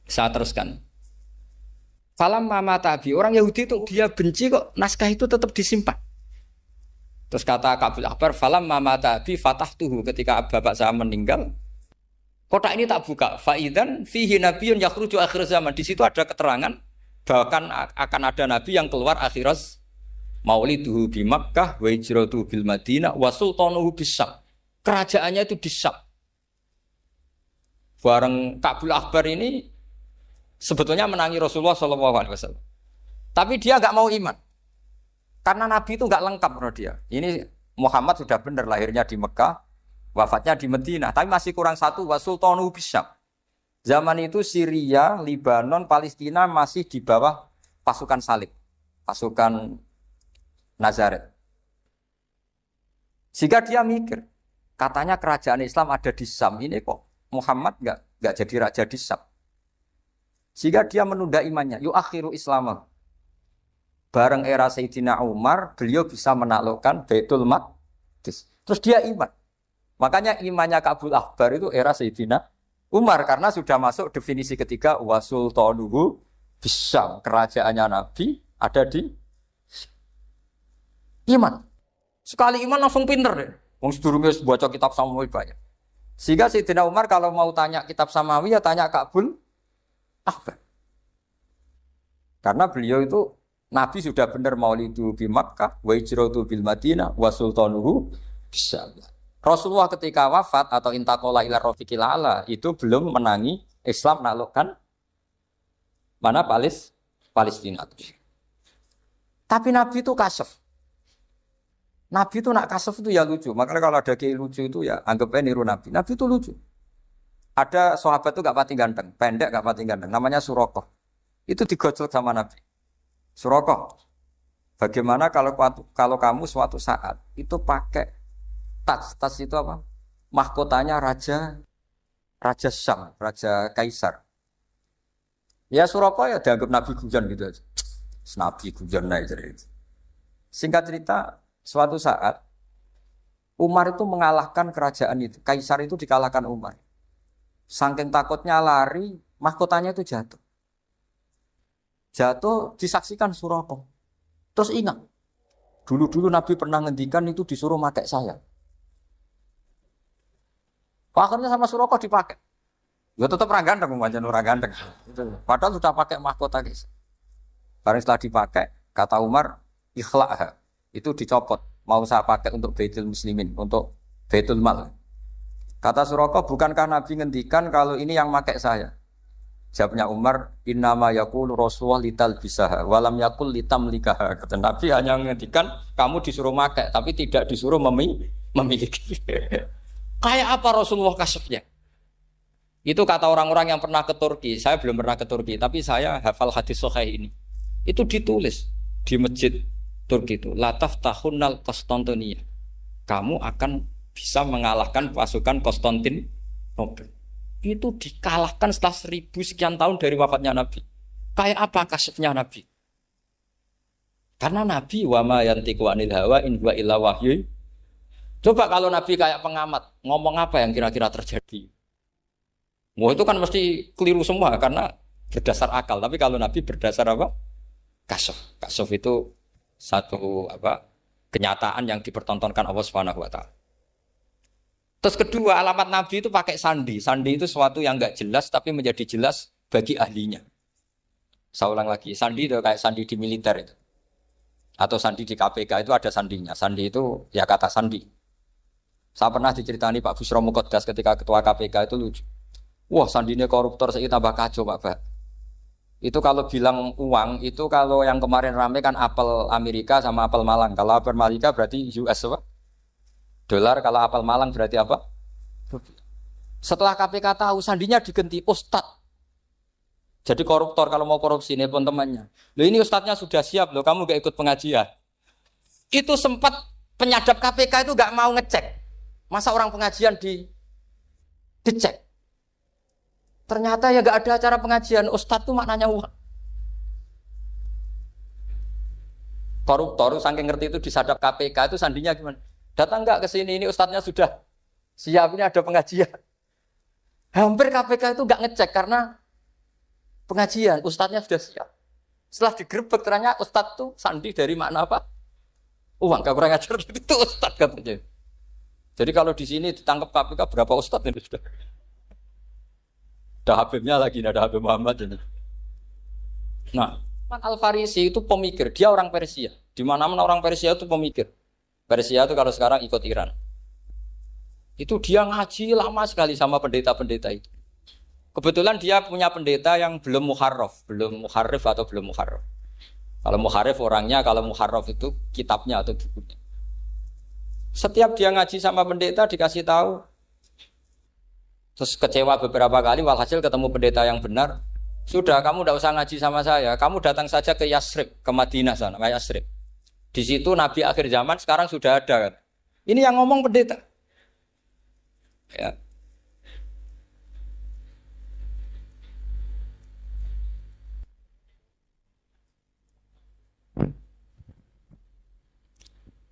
Saya teruskan. Falam mama tabi, orang Yahudi itu dia benci kok naskah itu tetap disimpan. Terus kata Kabil Akbar, falam mama tabi fatahtuhu, ketika bapak saya meninggal kotak ini tak buka. Faidan fihi nabiyyun yakhruju akhir zaman. Di situ ada keterangan bahkan akan ada nabi yang keluar akhirat. Mauliduhu bi Makkah wa hijratuhu bil Madinah wa sultanuhu bis-Syam. Kerajaannya itu di Syam. Bareng Kabil Akbar ini sebetulnya menangi Rasulullah SAW. Tapi dia enggak mau iman. Karena nabi itu enggak lengkap menurut dia. Ini Muhammad sudah benar lahirnya di Mekah. Wafatnya di Madinah, tapi masih kurang satu wa sultanu bisyam. Zaman itu Syria, Lebanon, Palestina masih di bawah pasukan salib, pasukan Nazaret. Sehingga dia mikir, katanya kerajaan Islam ada di Syam, ini kok Muhammad enggak jadi raja di Syam. Sehingga dia menunda imannya, yuakhiru Islamah. Bareng era Sayyidina Umar, beliau bisa menaklukkan Baitul Maqdis. Terus dia iman. Makanya imannya Kabil Akbar itu era Sayyidina Umar karena sudah masuk definisi ketiga wa sultanuhu bisyam, kerajaannya Nabi ada di iman. Sekali iman langsung pinter deh. Wong sedurunge baca kitab Samuel banyak. Sehingga Sayyidina Umar kalau mau tanya kitab Samawi ya tanya Ka'bul Ahbar. Karena beliau itu Nabi sudah benar maulidu bi Makkah, wa hijratu bil Madinah, wa sultanuhu bisa. Rasulullah ketika wafat atau intaqala ila rafiqil ala itu belum menangi Islam naklukkan mana Palestina. Tapi Nabi itu kasef. Nabi itu nak kasef itu ya lucu. Makanya kalau ada kiai lucu itu ya anggapnya niru Nabi. Nabi itu lucu. Ada sahabat itu gak pati ganteng, pendek gak pati ganteng. Namanya Surakoh. Itu digojlok sama Nabi. Surakoh, bagaimana kalau kamu suatu saat itu pakai tas itu apa? Mahkotanya Raja Syam, Raja Kaisar. Ya Surakoh ya dianggap Nabi guyon gitu aja. Nabi guyon aja. Singkat cerita, suatu saat Umar itu mengalahkan kerajaan itu. Kaisar itu dikalahkan Umar. Saking takutnya lari, mahkotanya itu jatuh. Jatuh disaksikan Surakoh. Terus ingat, dulu Nabi pernah ngendikan itu disuruh pakai saya. Akhirnya sama Surakoh dipakai. Ya tetap orang ganteng, orang ganteng. Padahal sudah pakai mahkota guys. Barang setelah dipakai, kata Umar, ikhla'ha. Itu dicopot. Mau saya pakai untuk Baitul Muslimin, untuk Baitul Mal. Kata Surakoh, bukankah Nabi ngendikan kalau ini yang pakai saya? Jawabnya Umar, innama yaqulu Rasulullah lital bisaha, walam yaqul litamlikaha. Kata Nabi hanya ngendikan kamu disuruh pakai, tapi tidak disuruh memiliki. Kayak apa Rasulullah kasefnya? Itu kata orang-orang yang pernah ke Turki. Saya belum pernah ke Turki, tapi saya hafal hadis sahih ini. Itu ditulis di masjid Turki itu. Lataf tahunnal Konstantinia. Kamu akan bisa mengalahkan pasukan Konstantinopel. Itu dikalahkan setelah 1000 sekian tahun dari wafatnya Nabi. Kayak apa kasefnya Nabi? Karena Nabi wa ma yantiqu anil hawa in huwa illa wahyu. Coba kalau Nabi kayak pengamat, ngomong apa yang kira-kira terjadi? Wah itu kan mesti keliru semua karena berdasar akal. Tapi kalau Nabi berdasar apa? Kasaf. Kasaf itu satu kenyataan yang dipertontonkan Allah Subhanahu wa taala. Terus kedua, alamat Nabi itu pakai sandi. Sandi itu sesuatu yang enggak jelas tapi menjadi jelas bagi ahlinya. Saya ulang lagi, sandi itu kayak sandi di militer itu. Atau sandi di KPK itu ada sandinya. Sandi itu ya kata sandi. Saya pernah diceritani Pak Busro Muqaddas ketika ketua KPK itu lucu. Wah, sandinya koruptor saya tambah kacau Pak. Itu kalau bilang uang, itu kalau yang kemarin rame kan apel Amerika sama apel Malang. Kalau apel Amerika berarti US apa? Dolar, kalau apel Malang berarti apa? Setelah KPK tahu sandinya diganti Ustadz. Jadi koruptor kalau mau korupsi ini pun temannya. Loh ini Ustadznya sudah siap loh, kamu gak ikut pengajian. Itu sempat penyadap KPK itu gak mau ngecek. Masa orang pengajian dicek. Ternyata ya gak ada acara pengajian. Ustadz itu maknanya uang. Koruptor saking ngerti itu disadap KPK itu sandinya gimana? Datang nggak ke sini, ini ustadznya sudah siap, ini ada pengajian. Hampir KPK itu nggak ngecek karena pengajian, ustadznya sudah siap. Setelah digerebek ternyata ustadz tuh sandi dari makna apa? Uang, gak kurang ajar itu ustadz katanya. Jadi kalau di sini ditangkap KPK berapa ustadz ini sudah? Ada Habibnya lagi, ada Habib Muhammad ini. Nah, Al-Farisi itu pemikir, dia orang Persia. Di mana-mana orang Persia itu pemikir. Persia itu kalau sekarang ikut Iran. Itu dia ngaji lama sekali sama pendeta-pendeta itu. Kebetulan dia punya pendeta yang belum muharraf atau belum muharraf. Kalau muharraf orangnya, kalau muharraf itu kitabnya atau bukunya. Setiap dia ngaji sama pendeta dikasih tahu. Terus kecewa beberapa kali, walhasil ketemu pendeta yang benar. Sudah, kamu tidak usah ngaji sama saya. Kamu datang saja ke Yasrib, ke Madinah sana, ke Yasrib. Di situ Nabi akhir zaman sekarang sudah ada kan. Ini yang ngomong pendeta. Ya.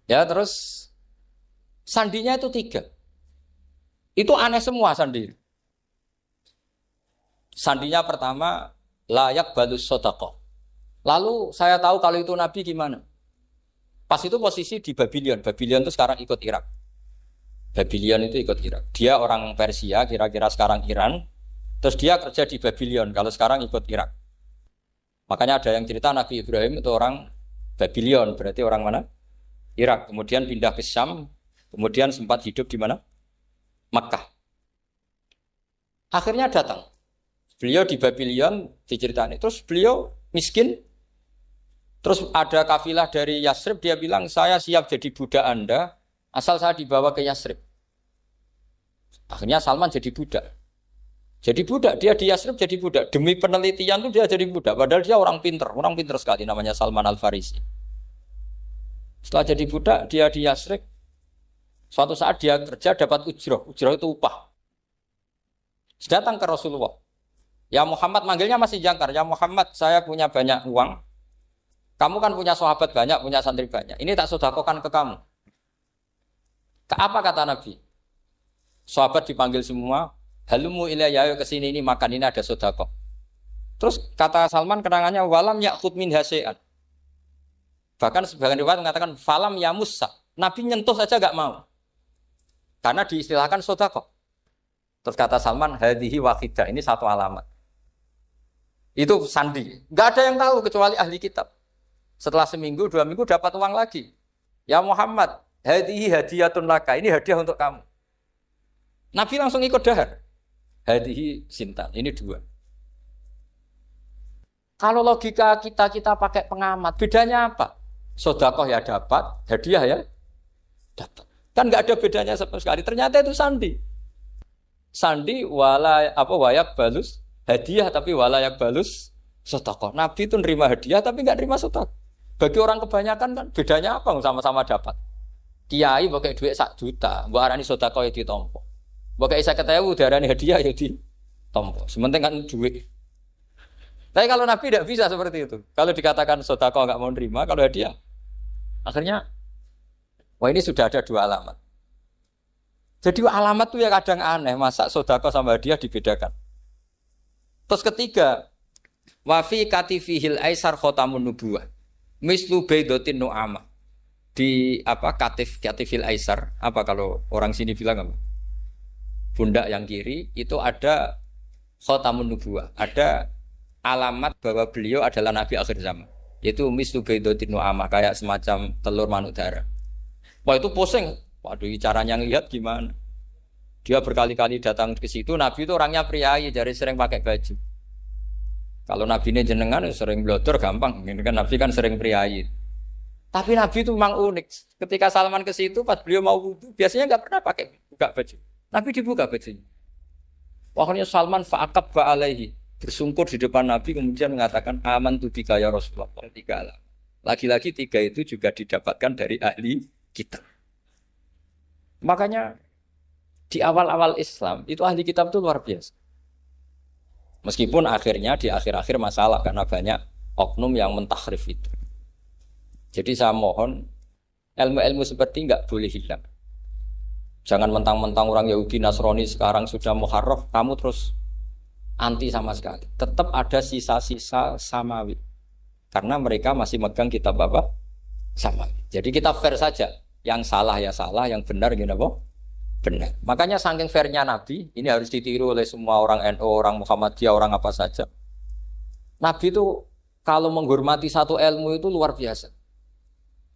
Ya terus sandinya itu 3. Itu aneh semua sandi. Sandinya pertama layak balus sodaqoh. Lalu saya tahu kalau itu Nabi gimana? Pas itu posisi di Babylon. Babylon itu sekarang ikut Irak. Babylon itu ikut Irak. Dia orang Persia, kira-kira sekarang Iran. Terus dia kerja di Babylon, kalau sekarang ikut Irak. Makanya ada yang cerita Nabi Ibrahim itu orang Babylon, berarti orang mana? Irak. Kemudian pindah ke Syam, kemudian sempat hidup di mana? Makkah. Akhirnya datang. Beliau di Babylon diceritain. Terus beliau miskin. Terus ada kafilah dari Yasrib, dia bilang, saya siap jadi budak Anda, asal saya dibawa ke Yasrib. Akhirnya Salman jadi budak. Jadi budak, dia di Yasrib jadi budak. Demi penelitian itu dia jadi budak. Padahal dia orang pinter sekali, namanya Salman Al-Farisi. Setelah jadi budak, dia di Yasrib. Suatu saat dia kerja dapat ujroh itu upah. Datang ke Rasulullah. Ya Muhammad, manggilnya masih jangkar. Ya Muhammad, saya punya banyak uang. Kamu kan punya sahabat banyak, punya santri banyak. Ini tak sedekahkan ke kamu. Apa kata Nabi? Sahabat dipanggil semua. Halumu ilayya, ayo kesini, ini makan, ini ada sedekah. Terus kata Salman kenangannya, walam ya'khud min hasya'an. Bahkan sebagian riwayat mengatakan falam yamussa. Nabi nyentuh saja enggak mau. Karena diistilahkan sedekah. Terus kata Salman, hadhihi waqidah, ini satu alamat. Itu sandi. Enggak ada yang tahu kecuali ahli kitab. Setelah seminggu, 2 minggu dapat uang lagi. Ya Muhammad, hadhihi hadiyatun laka, ini hadiah untuk kamu. Nabi langsung ikut dahar. Hadhihi sintan, ini 2. Kalau logika kita pakai pengamat, bedanya apa? Sedekah ya dapat, hadiah ya dapat. Kan enggak ada bedanya sama sekali. Ternyata itu sandi. Sandi wayak balus hadiah tapi walayak balus sedekah. Nabi itu nerima hadiah tapi enggak nerima sedekah. Bagi orang kebanyakan kan bedanya apa? Sama-sama dapat. Kiai pakai duit 1 juta, mbok arani sedekah ya ditampa. Mbok kayak 50.000 diarani hadiah ya ditampa. Sementing kan duit. Tapi kalau Nabi tidak bisa seperti itu. Kalau dikatakan sedekah enggak mau nerima, kalau hadiah akhirnya wah ini sudah ada 2 alamat. Jadi alamat tuh ya kadang aneh, masa sedekah sama hadiah dibedakan. Terus ketiga, wa fi katifihil aisar khatamun nubuwah. Mislu baidatin nu'amah. Di katifil aisar, apa kalau orang sini bilang apa? Pundak yang kiri itu ada khatamun nubuwah, ada alamat bahwa beliau adalah nabi akhir zaman. Yaitu mislu baidatin nu'amah, kayak semacam telur manuk darah. Wah itu pusing. Waduh, caranya ngelihat gimana? Dia berkali-kali datang ke situ. Nabi itu orangnya priayi, jadi sering pakai baju. Kalau Nabi ini jenengan sering blodor gampang. Ini kan Nabi kan sering priayi. Tapi Nabi itu memang unik. Ketika Salman ke situ, pas beliau mau wudu, biasanya nggak pernah pakai buka baju. Nabi dibuka bajunya. Waktunya Salman fa'aqab ba'alaihi, bersungkur di depan Nabi kemudian mengatakan aman tu bika ya Rasulullah. 3 alam. Lagi-lagi 3 itu juga didapatkan dari ahli kitab. Makanya di awal-awal Islam itu ahli kitab itu luar biasa. Meskipun akhirnya di akhir-akhir masalah karena banyak oknum yang mentahrif itu. Jadi saya mohon ilmu-ilmu seperti enggak boleh hilang. Jangan mentang-mentang orang Yahudi Nasrani sekarang sudah muharraf, kamu terus anti sama sekali. Tetap ada sisa-sisa samawi. Karena mereka masih megang kitab apa? Samawi. Jadi kita fair saja. Yang salah ya salah, yang benar gini apa? Benar. Makanya saking fairnya Nabi, ini harus ditiru oleh semua orang NU, orang Muhammadiyah, orang apa saja. Nabi itu kalau menghormati satu ilmu itu luar biasa.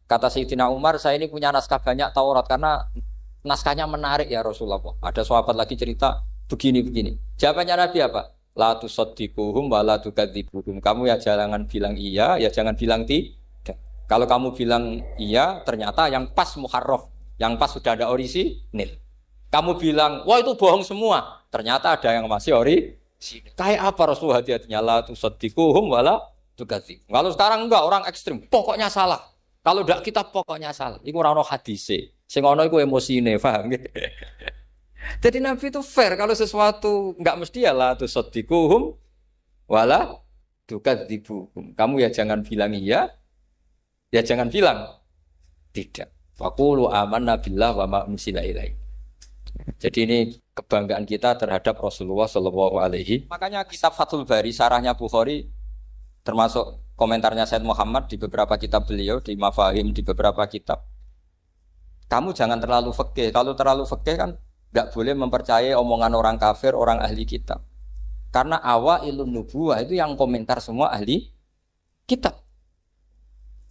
Kata Sayyidina Umar, saya ini punya naskah banyak Taurat karena naskahnya menarik ya Rasulullah. Ada sahabat lagi cerita begini-begini. Jawabannya Nabi apa? La tusaddiquhum wa la tukadzibuhum. Kamu ya jangan bilang iya, ya jangan bilang tidak. Kalau kamu bilang iya, ternyata yang pas muharraf, yang pas sudah ada orisinil. Kamu bilang, wah itu bohong semua. Ternyata ada yang masih orisinil. Kayak apa Rasulullah hati-hatinya? La tusaddiquhum wa la tukadzibun. Kalau sekarang enggak, orang ekstrim. Pokoknya salah. Kalau enggak kita pokoknya salah. Iku ora ono hadise. Sing ono iku emosine, paham gitu. Jadi Nabi itu fair. Kalau sesuatu enggak mesti ya la tusaddiquhum wa la tukadzibun. Kamu ya jangan bilang iya, ya jangan bilang tidak. Faqulu amanna billah wa ma unsila ilaihi. Jadi ini kebanggaan kita terhadap Rasulullah Shallallahu Alaihi. Makanya kitab Fathul Bari, sarahnya Bukhari, termasuk komentarnya Said Muhammad di beberapa kitab beliau, di Mafahim di beberapa kitab. Kamu jangan terlalu fikih. Kalau terlalu fikih kan nggak boleh mempercayai omongan orang kafir, orang ahli kitab. Karena awailun nubuwah itu yang komentar semua ahli kitab.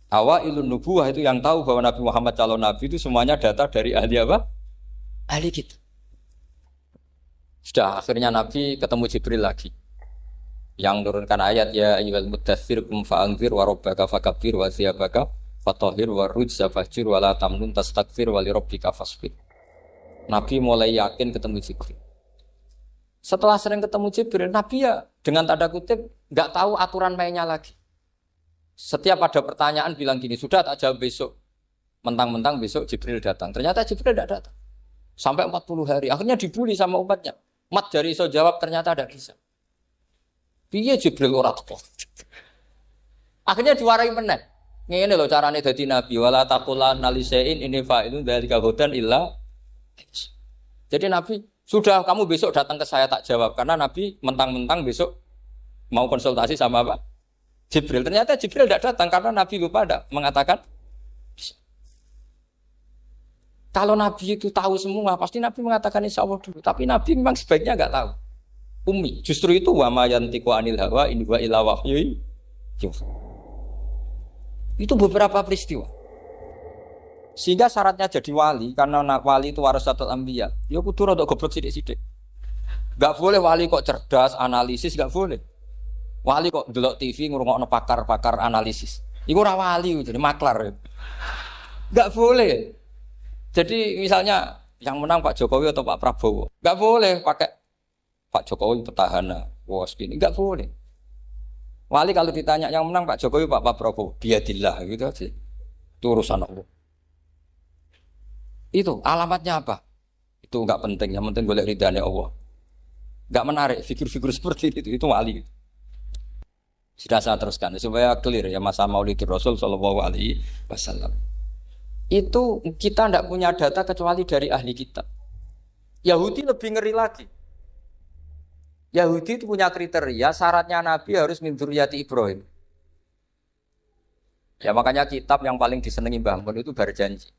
Awailun nubuwah itu yang tahu bahwa Nabi Muhammad calon nabi itu semuanya data dari ahli apa? Ahli kitab. Sudah akhirnya Nabi ketemu Jibril lagi. Yang turunkan ayat ya ayyuhal muddatsir qum fa'anzir wa rabbaka fakabbir wa thiyabaka fatahhir wa rujza fahjur wa la tamnun tastakbir wa li rabbika fasbir. Nabi mulai yakin ketemu Jibril. Setelah sering ketemu Jibril, Nabi ya dengan tanda kutip nggak tahu aturan mainnya lagi. Setiap ada pertanyaan bilang gini, sudah tak jawab besok. Mentang-mentang besok Jibril datang. Ternyata Jibril tidak datang. Sampai 40 hari. Akhirnya dibully sama umatnya. Mat dari iso jawab ternyata tidak bisa. Piye Jibril ora teko. Akhirnya diwarai meneh. Ngene lho carane dadi nabi wala taqulanna lisein ini fa'ilun dzalika hudan illa. Jadi Nabi sudah kamu besok datang ke saya tak jawab karena Nabi mentang-mentang besok mau konsultasi sama apa? Jibril. Ternyata Jibril tidak datang karena Nabi lupa ada mengatakan kalau Nabi itu tahu semua pasti Nabi mengatakan insya Allah dulu. Tapi Nabi memang sebaiknya nggak tahu. Ummi. Justru itu wa ma yantiqu anil hawa in huwa illa wahyu. Itu beberapa peristiwa. Sehingga syaratnya jadi wali karena wali itu warasatul anbiya. Ya kudu rada goblok sithik-sithik. Enggak boleh wali kok cerdas, analisis enggak boleh. Wali kok delok TV ngrungokno pakar-pakar analisis. Iku ora wali, jadi maklar. Enggak boleh. Jadi misalnya yang menang Pak Jokowi atau Pak Prabowo, enggak boleh pakai Pak Jokowi petahana. Wah, segini enggak boleh. Wali kalau ditanya yang menang Pak Jokowi Pak Prabowo, biadillah gitu aja. Itu urusan Allah. Itu alamatnya apa? Itu enggak penting, yang penting golek ridhanya Allah. Enggak menarik figur-figur seperti itu wali. Sudah saya teruskan supaya clear ya masa Maulidur Rasul sallallahu alaihi wasallam. Itu kita tidak punya data kecuali dari ahli kitab. Yahudi lebih ngeri lagi. Yahudi itu punya kriteria syaratnya Nabi harus min dzurriyyati Ibrahim. Ya makanya kitab yang paling disenangi Mbah Mun itu Berjanji.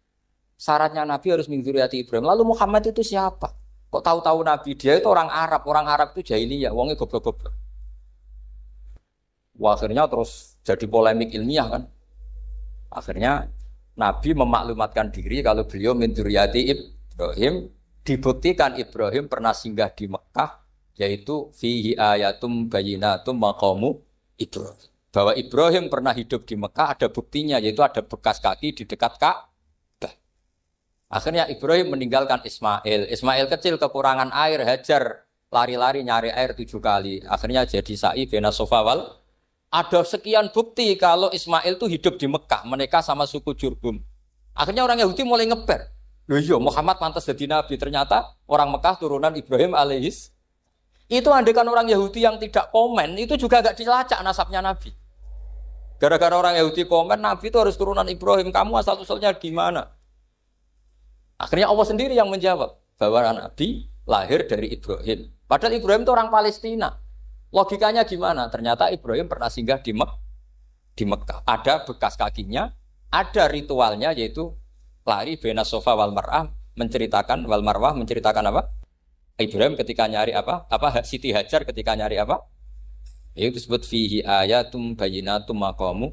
Syaratnya Nabi harus min dzurriyyati Ibrahim. Lalu Muhammad itu siapa? Kok tahu-tahu Nabi dia itu orang Arab. Orang Arab itu jahiliyah, wongnya goblok-goblok. Wah, akhirnya terus jadi polemik ilmiah kan. Akhirnya Nabi memaklumatkan diri kalau beliau min dzurriyyati Ibrahim. Dibuktikan Ibrahim pernah singgah di Mekah, yaitu fihi ayatum bayyinatum maqamu Ibrahim. Bahwa Ibrahim pernah hidup di Mekah ada buktinya, yaitu ada bekas kaki di dekat Ka'bah. Akhirnya Ibrahim meninggalkan Ismail. Ismail kecil kekurangan air, Hajar lari-lari nyari air 7 kali. Akhirnya jadi sa'i bena sofa wal. Ada sekian bukti kalau Ismail itu hidup di Mekah, menikah sama suku Jurhum. Akhirnya orang Yahudi mulai ngeper. Loh iya, Muhammad pantas jadi nabi. Ternyata orang Mekah turunan Ibrahim alaihis. Itu andekan orang Yahudi yang tidak komen, itu juga gak dilacak nasabnya Nabi. Gara-gara orang Yahudi komen, Nabi itu harus turunan Ibrahim. Kamu asal-usulnya gimana? Akhirnya Allah sendiri yang menjawab bahwa Nabi lahir dari Ibrahim. Padahal Ibrahim itu orang Palestina. Logikanya gimana? Ternyata Ibrahim pernah singgah di Mekah. Ada bekas kakinya, ada ritualnya yaitu lari bena sofa wal mar'ah menceritakan wal marwah menceritakan apa? Ibrahim ketika nyari apa? Siti Hajar ketika nyari apa? Itu disebut fihi ayatum bayyinatum maqamu